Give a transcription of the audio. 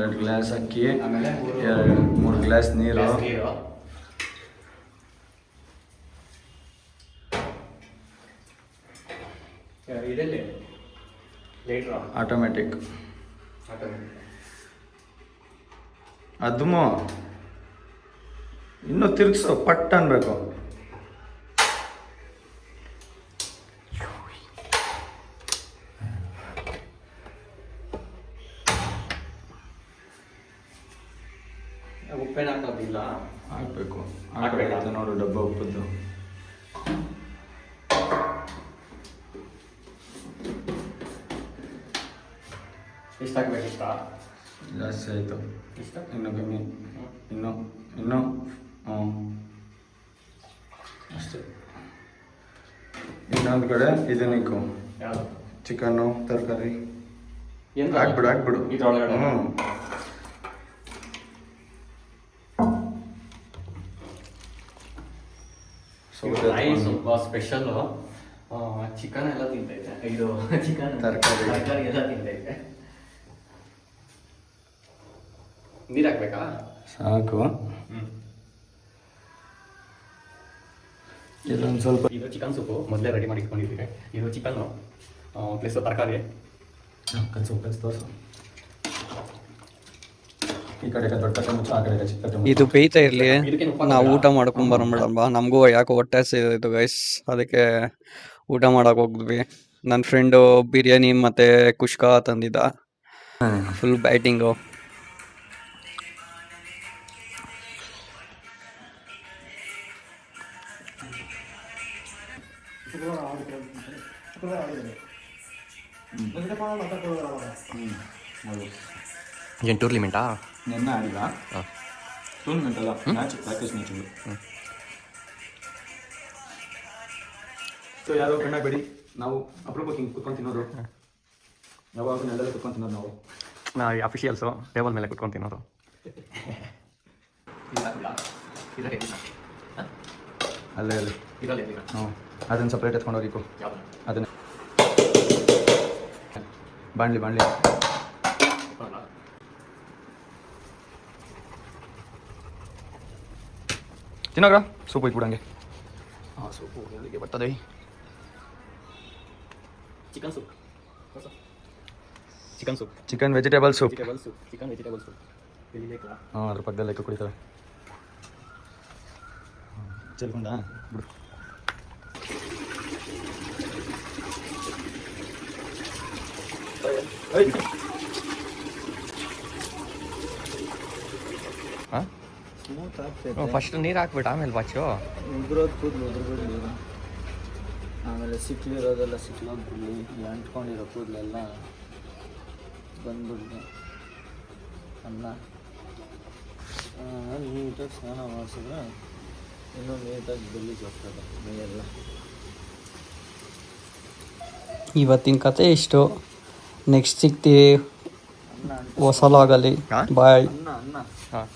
2 glass ಅಕ್ಕಿ, ಆಮೇಲೆ 3 glass ನೀರು. ಆಟೋಮೆಟಿಕ್. ಅದನ್ನು ಇನ್ನೂ ತಿರ್ಗಿಸೋ ಪಟ್ ಅನ್ಬೇಕು. ಉಪ್ಪೇನು ಹಾಕೋದಿಲ್ಲ, ಹಾಕ್ಬೇಕು. ಹಾಕಬೇಕು ನೋಡು ಡಬ್ಬ ಉಪ್ಪದ್ದು. ಎಷ್ಟು ಹಾಕ್ಬೇಕು? ಇಷ್ಟ ಜಾಸ್ತಿ ಆಯಿತು, ಇಷ್ಟ ಇನ್ನೂ ಕಮ್ಮಿ, ಇನ್ನೂ ಅಷ್ಟೇ. ಇನ್ನೊಂದು ಕಡೆ ಇದನ್ನಿಕ್ಕು, ಯಾವುದು ಚಿಕನ್ನು ತರಕಾರಿ ಏನು ಹಾಕ್ಬಿಡು. ಇದ್ರೊಳಗಡೆ ಸ್ವಲ್ಪ ಸ್ಪೆಷಲ್ಲು. ಚಿಕನ್ ಎಲ್ಲ ತಿಂತೈತೆ, ಇದು ಚಿಕನ್ ತರಕಾರಿ ಎಲ್ಲ ತಿಂತೈತೆ. ನೀರು ಹಾಕ್ಬೇಕಾ? ಸಾಕು. ಇದೊಂದು ಸ್ವಲ್ಪ. ಇದು ಚಿಕನ್ ಸೂಪು ಮೊದಲೇ ರೆಡಿ ಮಾಡಿ ಇಟ್ಕೊಂಡಿದ್ದೀವಿ. ಇದು ಚಿಕನ್ನು ಪ್ಲಸ್ ತರಕಾರಿ. ಕಲಿಸು ತೋರಿಸು. ಈ ಕಡೆ ದೊಡ್ಡ ಮುಚ್ಚ, ಆ ಕಡೆ ಚಿಕ್ಕ. ಇದು ಬೇಯ್ತಾ ಇರಲಿ, ನಾವು ಊಟ ಮಾಡ್ಕೊಂಡು ಬರೋಣ. ನಮಗೂ ಯಾಕೋ ಹೊಟ್ಟೆ ಇದು ಗೈಸ್, ಅದಕ್ಕೆ ಊಟ ಮಾಡಕ್ಕೆ ಹೋಗಿದ್ವಿ. ನನ್ನ ಫ್ರೆಂಡು ಬಿರಿಯಾನಿ ಮತ್ತು ಕುಷ್ಕಾ ತಂದಿದ್ದ. Full batting. ಏನು ಟೂರ್ನಿಮೆಂಟಾ? ನೆನ್ನೆ ಆಡಿಲ್ಲ, ಟೂರ್ನಮೆಂಟ್ ಅಲ್ಲ, ಮ್ಯಾಚ್, ಪ್ರಾಕ್ಟೀಸ್ ಮ್ಯಾಚ್ಗಳು. ಸೊ ಯಾರೋ ಕಣ್ಣಾಗಬೇಡಿ, ನಾವು ಅಪರೂಪಕ್ಕೆ ಹಿಂಗೆ ಕುತ್ಕೊಂಡು ತಿನ್ನೋರು. ಯಾವಾಗ ನೆಲದಲ್ಲಿ ಕುತ್ಕೊಂಡು ತಿನ್ನೋರು ನಾವು ಅಫಿಷಿಯಲ್ಸು ಟೇಬಲ್ ಮೇಲೆ ಕುತ್ಕೊಂಡು ತಿನ್ನೋರು. ಅಲ್ಲೇ ಹ್ಞೂ, ಅದನ್ನು ಸಪ್ರೇಟ್ ಎತ್ಕೊಂಡು ಹೋಗಿಕ್ಕು. ಅದನ್ನು ಬಾಣಲಿ ತಿನ್ನೋಗ್ರ. ಸೂಪು ಇಟ್ಬಿಡಂಗೆ. ಹಾಂ, ಸೂಪು ಎಲ್ಲಿಗೆ ಬರ್ತದೆ? Chicken vegetable soup. ಹಾಂ, ಅದ್ರ ಪಕ್ಕದಲ್ಲಿ ಲೆಕ್ಕ ಕುಡಿತವೆ. ಚೆಲ್ಕೊಂಡ ಬಿಡು. ಫಸ್ಟ್ ನೀರು ಹಾಕ್ಬಿಟ್ಟು ಆಮೇಲೆ ವಾಚು ಉದ್ರೋದು ಕೂದಲು ಆಮೇಲೆ ಸಿಕ್ಲಿರೋದೆಲ್ಲ ಸಿಕ್ಲೋಗ್ಬಿಡ್ಲಿ, ಅಂಟ್ಕೊಂಡಿರೋ ಕೂದಲೆಲ್ಲ ಬಂದ್ಬಿಡ್ಲಿ. ಅನ್ನ ನೀಟಾಗಿ ಸ್ನಾನ ಮಾಡಿಸಿದ್ರೆ ಇನ್ನೂ ನೀಟಾಗಿ ಗಲೀಜು ಹೋಗ್ತದೆ ಮೈಯೆಲ್ಲ. ಇವತ್ತಿನ ಕತೆ ಇಷ್ಟು. ನೆಕ್ಸ್ಟ್ ಸಿಗ್ತೀವಿ ಹೊಸ ಲಾಗಲ್ಲಿ. ಬಾಯ್. ಹಾಂ.